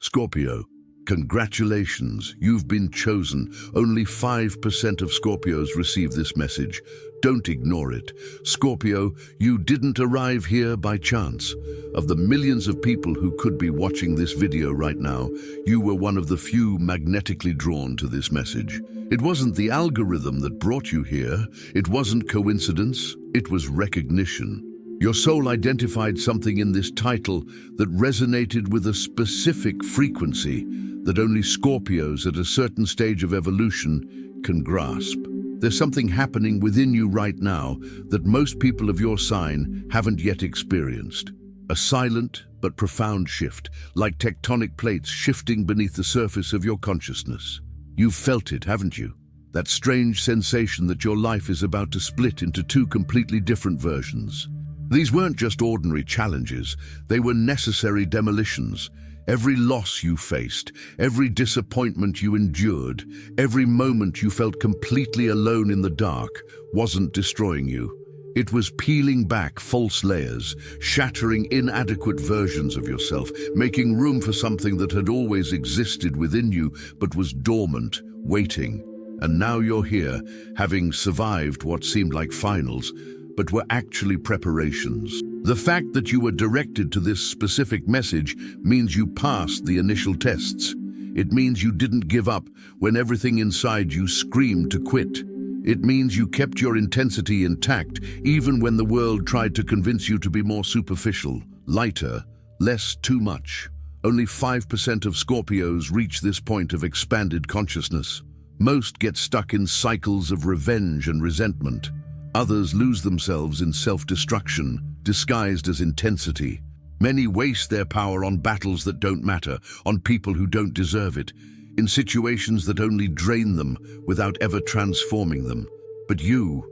Scorpio, congratulations, you've been chosen. Only 5% of Scorpios receive this message. Don't ignore it. Scorpio, you didn't arrive here by chance. Of the millions of people who could be watching this video right now, you were one of the few magnetically drawn to this message. It wasn't the algorithm that brought you here. It wasn't coincidence. It was recognition. Your soul identified something in this title that resonated with a specific frequency that only Scorpios at a certain stage of evolution can grasp. There's something happening within you right now that most people of your sign haven't yet experienced. A silent but profound shift, like tectonic plates shifting beneath the surface of your consciousness. You've felt it, haven't you? That strange sensation that your life is about to split into two completely different versions. These weren't just ordinary challenges, they were necessary demolitions. Every loss you faced, every disappointment you endured, every moment you felt completely alone in the dark wasn't destroying you. It was peeling back false layers, shattering inadequate versions of yourself, making room for something that had always existed within you but was dormant, waiting. And now you're here, having survived what seemed like finals, but were actually preparations. The fact that you were directed to this specific message means you passed the initial tests. It means you didn't give up when everything inside you screamed to quit. It means you kept your intensity intact even when the world tried to convince you to be more superficial, lighter, less too much. Only 5% of Scorpios reach this point of expanded consciousness. Most get stuck in cycles of revenge and resentment. Others lose themselves in self-destruction, disguised as intensity. Many waste their power on battles that don't matter, on people who don't deserve it, in situations that only drain them without ever transforming them. But you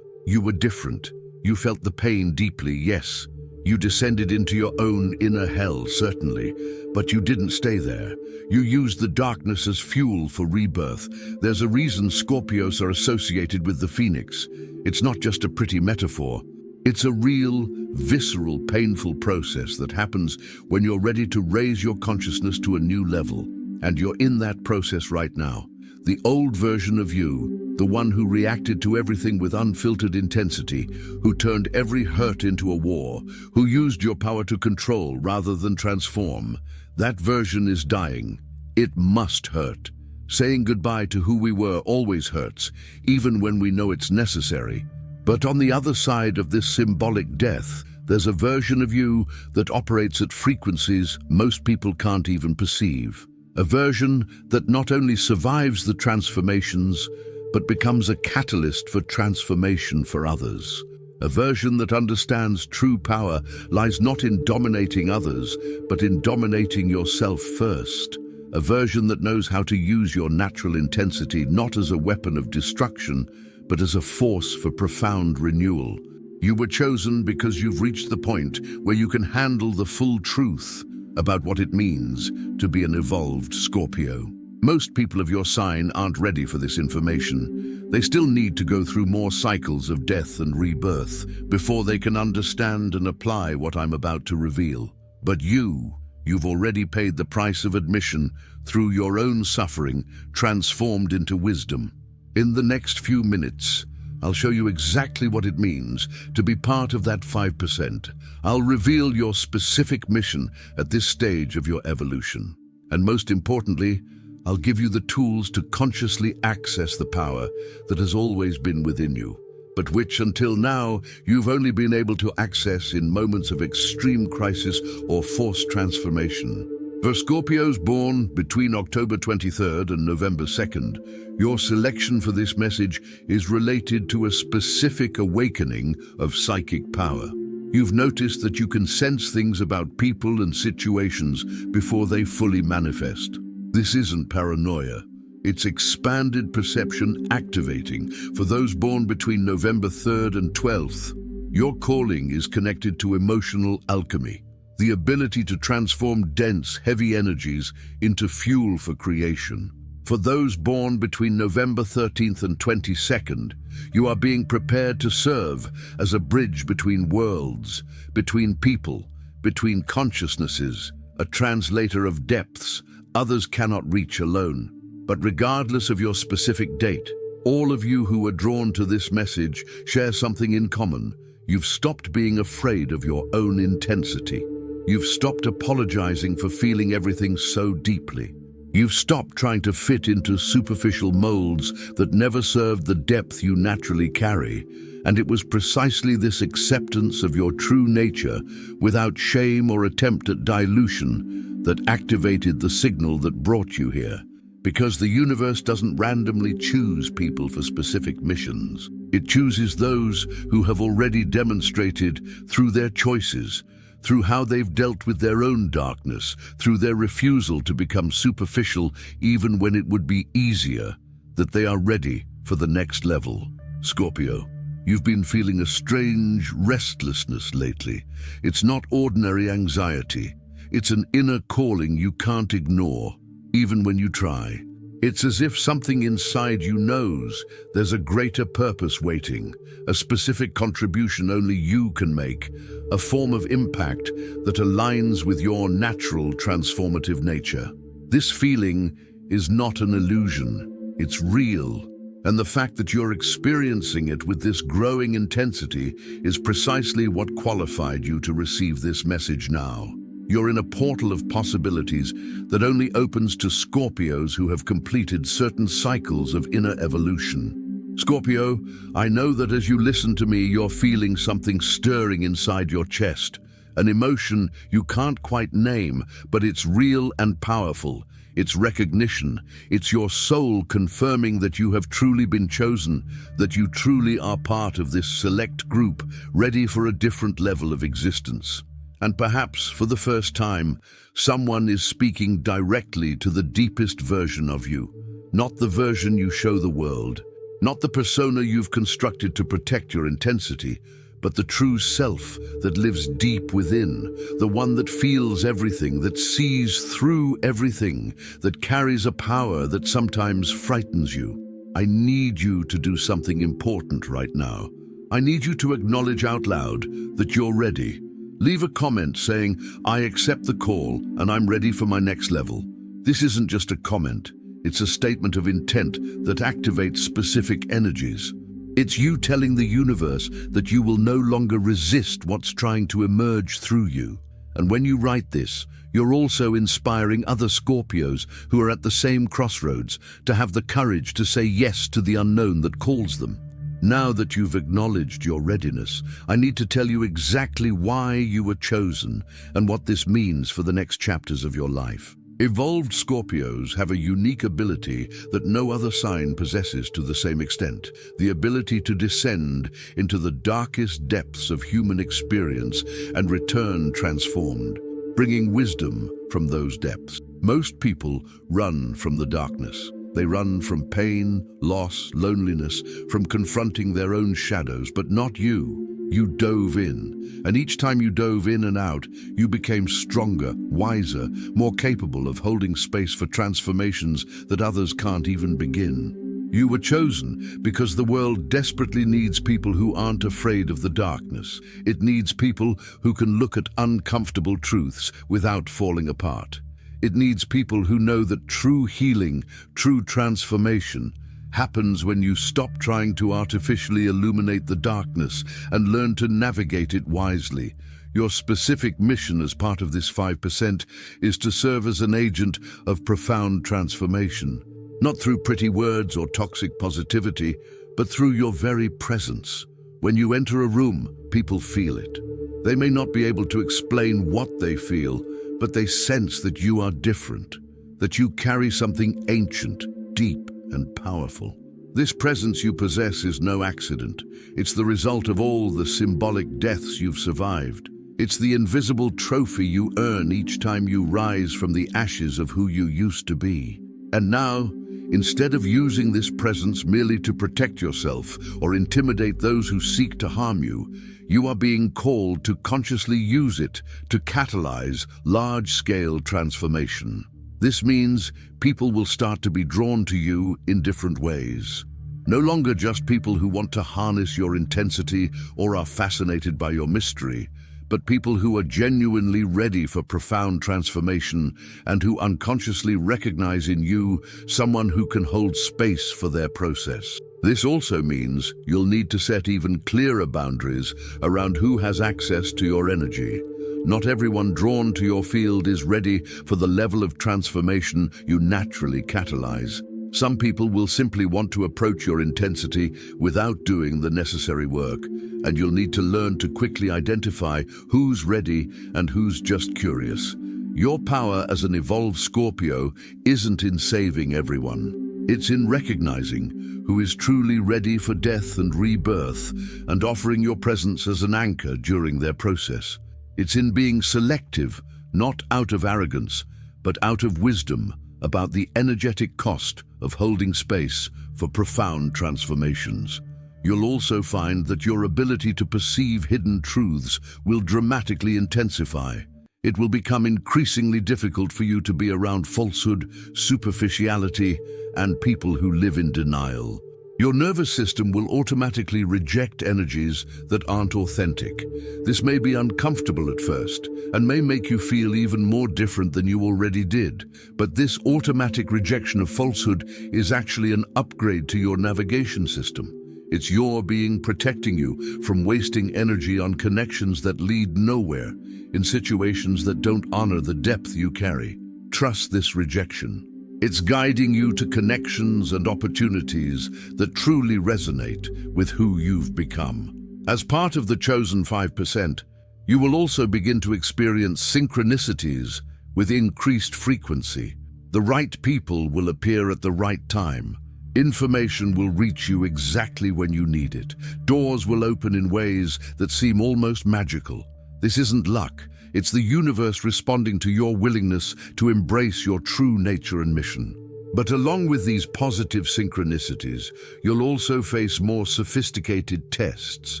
were different. You felt the pain deeply, yes. You descended into your own inner hell, certainly, but you didn't stay there. You used the darkness as fuel for rebirth. There's a reason Scorpios are associated with the phoenix. It's not just a pretty metaphor. It's a real, visceral, painful process that happens when you're ready to raise your consciousness to a new level. And you're in that process right now. The old version of you, the one who reacted to everything with unfiltered intensity, who turned every hurt into a war, who used your power to control rather than transform, that version is dying. It must hurt. Saying goodbye to who we were always hurts, even when we know it's necessary. But on the other side of this symbolic death, there's a version of you that operates at frequencies most people can't even perceive. A version that not only survives the transformations, but becomes a catalyst for transformation for others. A version that understands true power lies not in dominating others, but in dominating yourself first. A version that knows how to use your natural intensity not as a weapon of destruction, but as a force for profound renewal. You were chosen because you've reached the point where you can handle the full truth about what it means to be an evolved Scorpio. Most people of your sign aren't ready for this information. They still need to go through more cycles of death and rebirth before they can understand and apply what I'm about to reveal. But you've already paid the price of admission through your own suffering, transformed into wisdom. In the next few minutes, I'll show you exactly what it means to be part of that 5%. I'll reveal your specific mission at this stage of your evolution. And most importantly, I'll give you the tools to consciously access the power that has always been within you, but which until now you've only been able to access in moments of extreme crisis or forced transformation. For Scorpios born between October 23rd and November 2nd, your selection for this message is related to a specific awakening of psychic power. You've noticed that you can sense things about people and situations before they fully manifest. This isn't paranoia. It's expanded perception activating for those born between November 3rd and 12th. Your calling is connected to emotional alchemy, the ability to transform dense, heavy energies into fuel for creation. For those born between November 13th and 22nd, you are being prepared to serve as a bridge between worlds, between people, between consciousnesses, a translator of depths others cannot reach alone. But regardless of your specific date, all of you who are drawn to this message share something in common. You've stopped being afraid of your own intensity. You've stopped apologizing for feeling everything so deeply. You've stopped trying to fit into superficial molds that never served the depth you naturally carry. And it was precisely this acceptance of your true nature, without shame or attempt at dilution, that activated the signal that brought you here. Because the universe doesn't randomly choose people for specific missions. It chooses those who have already demonstrated through their choices, through how they've dealt with their own darkness, through their refusal to become superficial even when it would be easier, that they are ready for the next level. Scorpio, you've been feeling a strange restlessness lately. It's not ordinary anxiety. It's an inner calling you can't ignore, even when you try. It's as if something inside you knows there's a greater purpose waiting, a specific contribution only you can make, a form of impact that aligns with your natural transformative nature. This feeling is not an illusion, it's real. And the fact that you're experiencing it with this growing intensity is precisely what qualified you to receive this message now. You're in a portal of possibilities that only opens to Scorpios who have completed certain cycles of inner evolution. Scorpio, I know that as you listen to me, you're feeling something stirring inside your chest, an emotion you can't quite name, but it's real and powerful. It's recognition. It's your soul confirming that you have truly been chosen, that you truly are part of this select group, ready for a different level of existence. And perhaps, for the first time, someone is speaking directly to the deepest version of you. Not the version you show the world, not the persona you've constructed to protect your intensity, but the true self that lives deep within, the one that feels everything, that sees through everything, that carries a power that sometimes frightens you. I need you to do something important right now. I need you to acknowledge out loud that you're ready. Leave a comment saying, I accept the call and I'm ready for my next level. This isn't just a comment, it's a statement of intent that activates specific energies. It's you telling the universe that you will no longer resist what's trying to emerge through you. And when you write this, you're also inspiring other Scorpios who are at the same crossroads to have the courage to say yes to the unknown that calls them. Now that you've acknowledged your readiness, I need to tell you exactly why you were chosen and what this means for the next chapters of your life. Evolved Scorpios have a unique ability that no other sign possesses to the same extent, the ability to descend into the darkest depths of human experience and return transformed, bringing wisdom from those depths. Most people run from the darkness. They run from pain, loss, loneliness, from confronting their own shadows, but not you. You dove in, and each time you dove in and out, you became stronger, wiser, more capable of holding space for transformations that others can't even begin. You were chosen because the world desperately needs people who aren't afraid of the darkness. It needs people who can look at uncomfortable truths without falling apart. It needs people who know that true healing, true transformation, happens when you stop trying to artificially illuminate the darkness and learn to navigate it wisely. Your specific mission as part of this 5% is to serve as an agent of profound transformation, not through pretty words or toxic positivity, but through your very presence. When you enter a room, people feel it. They may not be able to explain what they feel, but they sense that you are different, that you carry something ancient, deep, and powerful. This presence you possess is no accident. It's the result of all the symbolic deaths you've survived. It's the invisible trophy you earn each time you rise from the ashes of who you used to be. And now, instead of using this presence merely to protect yourself or intimidate those who seek to harm you, you are being called to consciously use it to catalyze large-scale transformation. This means people will start to be drawn to you in different ways. No longer just people who want to harness your intensity or are fascinated by your mystery, but people who are genuinely ready for profound transformation and who unconsciously recognize in you someone who can hold space for their process. This also means you'll need to set even clearer boundaries around who has access to your energy. Not everyone drawn to your field is ready for the level of transformation you naturally catalyze. Some people will simply want to approach your intensity without doing the necessary work, and you'll need to learn to quickly identify who's ready and who's just curious. Your power as an evolved Scorpio isn't in saving everyone. It's in recognizing who is truly ready for death and rebirth and offering your presence as an anchor during their process. It's in being selective, not out of arrogance, but out of wisdom about the energetic cost of holding space for profound transformations. You'll also find that your ability to perceive hidden truths will dramatically intensify. It will become increasingly difficult for you to be around falsehood, superficiality, and people who live in denial. Your nervous system will automatically reject energies that aren't authentic. This may be uncomfortable at first and may make you feel even more different than you already did. But this automatic rejection of falsehood is actually an upgrade to your navigation system. It's your being protecting you from wasting energy on connections that lead nowhere, in situations that don't honor the depth you carry. Trust this rejection. It's guiding you to connections and opportunities that truly resonate with who you've become. As part of the chosen 5%, you will also begin to experience synchronicities with increased frequency. The right people will appear at the right time. Information will reach you exactly when you need it. Doors will open in ways that seem almost magical. This isn't luck. It's the universe responding to your willingness to embrace your true nature and mission. But along with these positive synchronicities, you'll also face more sophisticated tests.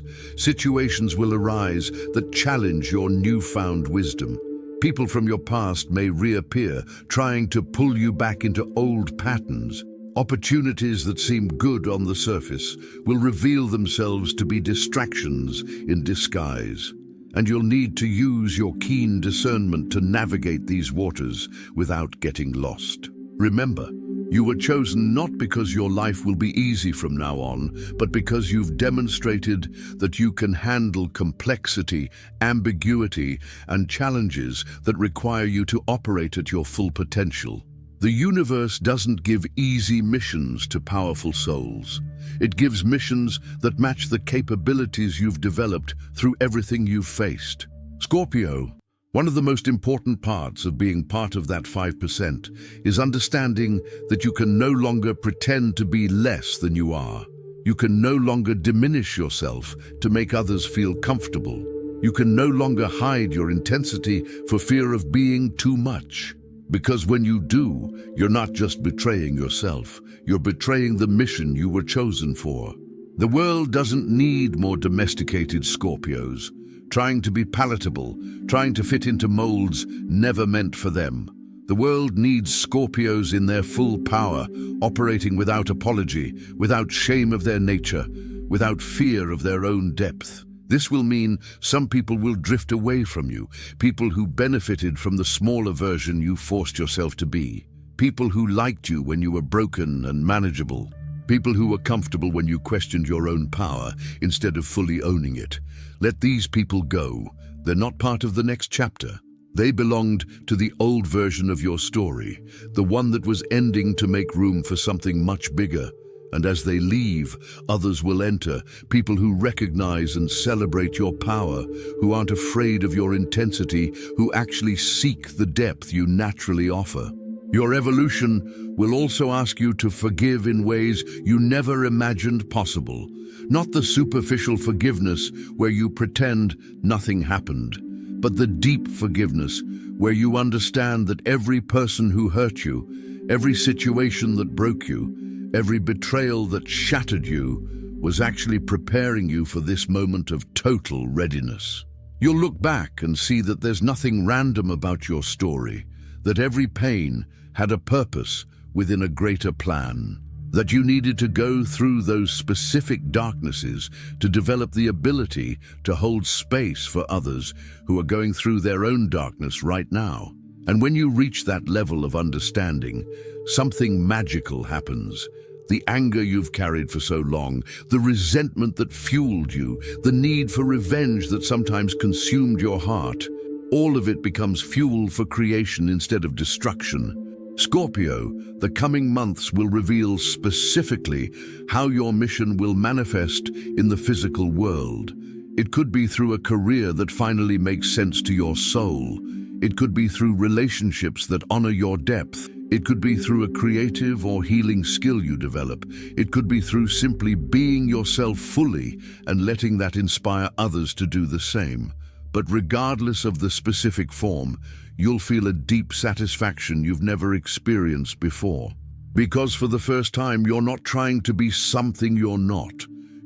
Situations will arise that challenge your newfound wisdom. People from your past may reappear, trying to pull you back into old patterns. Opportunities that seem good on the surface will reveal themselves to be distractions in disguise. And you'll need to use your keen discernment to navigate these waters without getting lost. Remember, you were chosen not because your life will be easy from now on, but because you've demonstrated that you can handle complexity, ambiguity, and challenges that require you to operate at your full potential. The universe doesn't give easy missions to powerful souls. It gives missions that match the capabilities you've developed through everything you've faced. Scorpio, one of the most important parts of being part of that 5% is understanding that you can no longer pretend to be less than you are. You can no longer diminish yourself to make others feel comfortable. You can no longer hide your intensity for fear of being too much. Because when you do, you're not just betraying yourself, you're betraying the mission you were chosen for. The world doesn't need more domesticated Scorpios, trying to be palatable, trying to fit into molds never meant for them. The world needs Scorpios in their full power, operating without apology, without shame of their nature, without fear of their own depth. This will mean some people will drift away from you, people who benefited from the smaller version you forced yourself to be, people who liked you when you were broken and manageable, people who were comfortable when you questioned your own power instead of fully owning it. Let these people go. They're not part of the next chapter. They belonged to the old version of your story, the one that was ending to make room for something much bigger. And as they leave, others will enter, people who recognize and celebrate your power, who aren't afraid of your intensity, who actually seek the depth you naturally offer. Your evolution will also ask you to forgive in ways you never imagined possible. Not the superficial forgiveness where you pretend nothing happened, but the deep forgiveness where you understand that every person who hurt you, every situation that broke you, every betrayal that shattered you was actually preparing you for this moment of total readiness. You'll look back and see that there's nothing random about your story, that every pain had a purpose within a greater plan. that you needed to go through those specific darknesses to develop the ability to hold space for others who are going through their own darkness right now. And when you reach that level of understanding, something magical happens. The anger you've carried for so long, the resentment that fueled you, the need for revenge that sometimes consumed your heart, all of it becomes fuel for creation instead of destruction. Scorpio, the coming months will reveal specifically how your mission will manifest in the physical world. It could be through a career that finally makes sense to your soul. It could be through relationships that honor your depth. It could be through a creative or healing skill you develop. It could be through simply being yourself fully and letting that inspire others to do the same. But regardless of the specific form, you'll feel a deep satisfaction you've never experienced before. Because for the first time, you're not trying to be something you're not.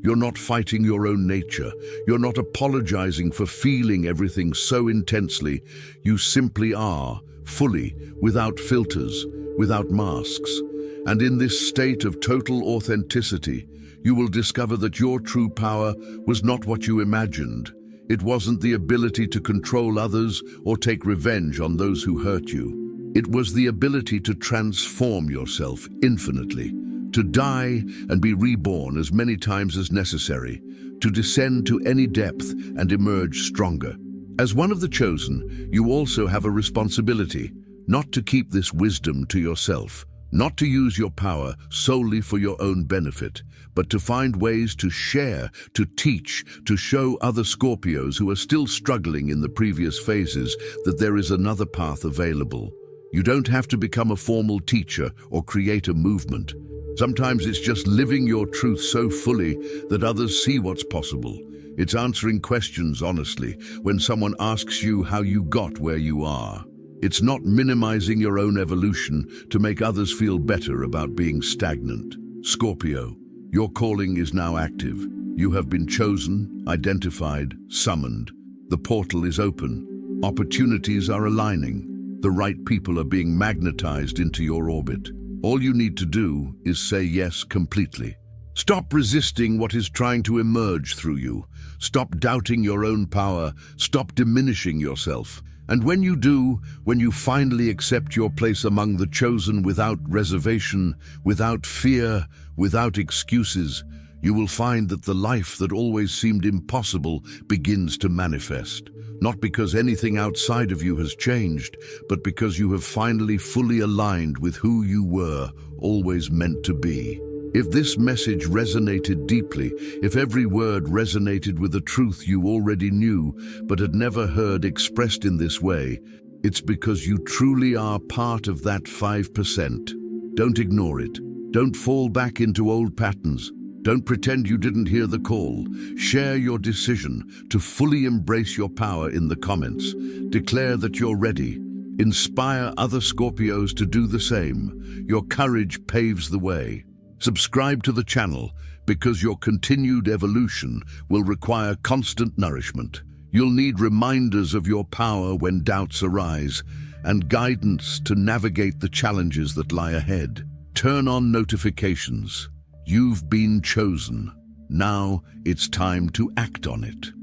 You're not fighting your own nature. You're not apologizing for feeling everything so intensely. You simply are, fully, without filters, without masks. And in this state of total authenticity, you will discover that your true power was not what you imagined. It wasn't the ability to control others or take revenge on those who hurt you. It was the ability to transform yourself infinitely, to die and be reborn as many times as necessary, to descend to any depth and emerge stronger. As one of the chosen, you also have a responsibility, not to keep this wisdom to yourself, not to use your power solely for your own benefit, but to find ways to share, to teach, to show other Scorpios who are still struggling in the previous phases that there is another path available. You don't have to become a formal teacher or create a movement. Sometimes it's just living your truth so fully that others see what's possible. It's answering questions honestly when someone asks you how you got where you are. It's not minimizing your own evolution to make others feel better about being stagnant. Scorpio, your calling is now active. You have been chosen, identified, summoned. The portal is open. Opportunities are aligning. The right people are being magnetized into your orbit. All you need to do is say yes completely. Stop resisting what is trying to emerge through you. Stop doubting your own power. Stop diminishing yourself. And when you do, when you finally accept your place among the chosen without reservation, without fear, without excuses, you will find that the life that always seemed impossible begins to manifest. Not because anything outside of you has changed, but because you have finally fully aligned with who you were always meant to be. If this message resonated deeply, if every word resonated with a truth you already knew but had never heard expressed in this way, it's because you truly are part of that 5%. Don't ignore it. Don't fall back into old patterns. Don't pretend you didn't hear the call. Share your decision to fully embrace your power in the comments. Declare that you're ready. Inspire other Scorpios to do the same. Your courage paves the way. Subscribe to the channel because your continued evolution will require constant nourishment. You'll need reminders of your power when doubts arise and guidance to navigate the challenges that lie ahead. Turn on notifications. You've been chosen. Now it's time to act on it.